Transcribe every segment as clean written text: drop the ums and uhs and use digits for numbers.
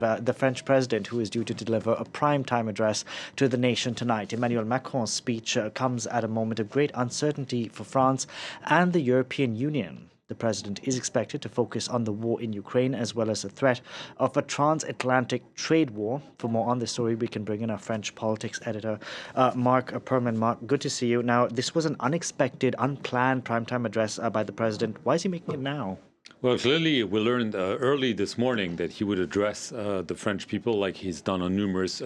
the French president, who is due to deliver a prime-time address to the nation tonight. Emmanuel Macron's speech comes at a moment of great uncertainty for France and the European Union. The president is expected to focus on the war in Ukraine as well as the threat of a transatlantic trade war. For more on this story, we can bring in our French politics editor, Marc Perelman. Marc, good to see you. Now, this was an unexpected, unplanned primetime address by the president. Why is he making it now? Well, clearly, we learned early this morning that he would address the French people like he's done on numerous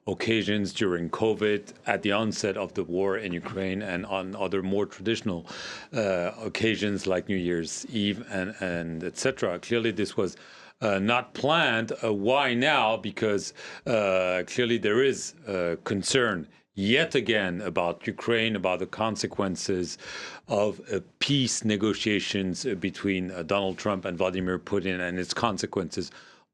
occasions during COVID, at the onset of the war in Ukraine, and on other more traditional occasions like New Year's Eve and etc. Clearly, this was not planned. Why now? Because clearly there is concern yet again about Ukraine, about the consequences of peace negotiations between Donald Trump and Vladimir Putin and its consequences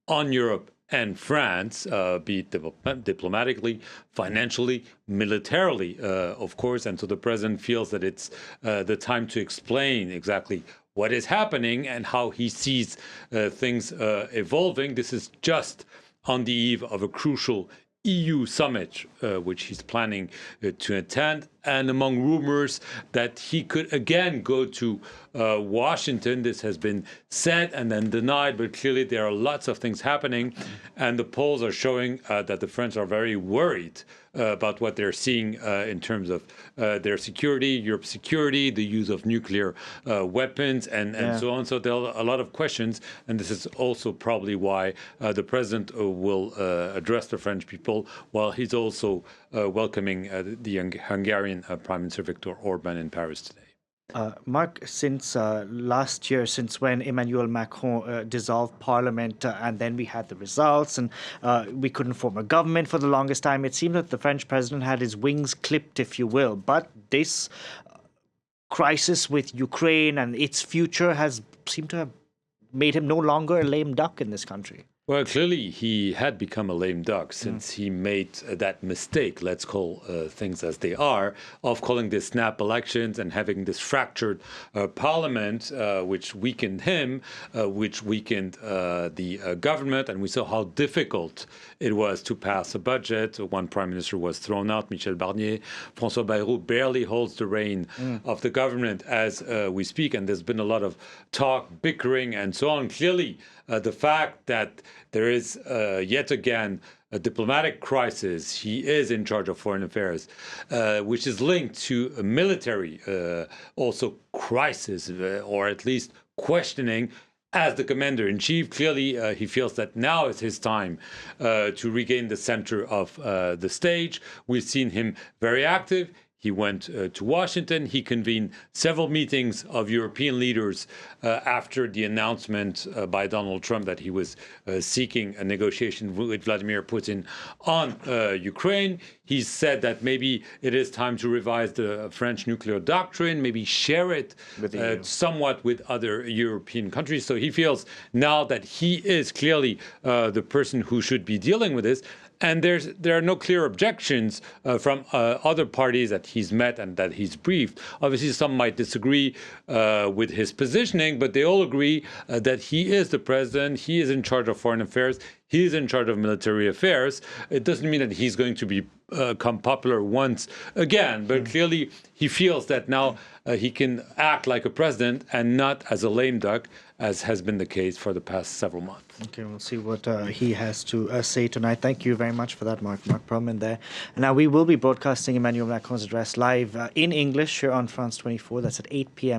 on Europe and France, be it diplomatically, financially, militarily, of course. And so the president feels that it's the time to explain exactly what is happening and how he sees things evolving. This is just on the eve of a crucial EU summit, which he's planning to attend, and among rumors that he could again go to Washington. This has been said and then denied, but clearly there are lots of things happening, and the polls are showing that the French are very worried about what they're seeing in terms of their security, Europe's security, the use of nuclear weapons, and so on. So there are a lot of questions, and this is also probably why the president will address the French people, while he's also welcoming the Hungarian Prime Minister Viktor Orban in Paris today. Marc, since last year, since when Emmanuel Macron dissolved parliament and then we had the results and we couldn't form a government for the longest time, it seemed that the French president had his wings clipped, if you will. But this crisis with Ukraine and its future has seemed to have made him no longer a lame duck in this country. Well, clearly he had become a lame duck since he made that mistake, let's call things as they are, of calling this snap elections and having this fractured parliament, which weakened him, which weakened the government. And we saw how difficult it was to pass a budget. One prime minister was thrown out, Michel Barnier. François Bayrou barely holds the reign of the government as we speak. And there's been a lot of talk, bickering, and so on. Clearly, the fact that there is yet again a diplomatic crisis, he is in charge of foreign affairs, which is linked to a military also crisis, or at least questioning. As the commander-in-chief, clearly he feels that now is his time to regain the center of the stage. We've seen him very active. He went to Washington. He convened several meetings of European leaders after the announcement by Donald Trump that he was seeking a negotiation with Vladimir Putin on Ukraine. He said that maybe it is time to revise the French nuclear doctrine, maybe share it somewhat with other European countries. So he feels now that he is clearly the person who should be dealing with this. And there are no clear objections from other parties that he's met and that he's briefed. Obviously, some might disagree with his positioning, but they all agree that he is the president, he is in charge of foreign affairs, he is in charge of military affairs. It doesn't mean that he's going to become popular once again, but clearly he feels that now he can act like a president and not as a lame duck, as has been the case for the past several months. Okay, we'll see what he has to say tonight. Thank you very much for that, Marc Perelman there. And now we will be broadcasting Emmanuel Macron's address live in English here on France 24. That's at 8 p.m.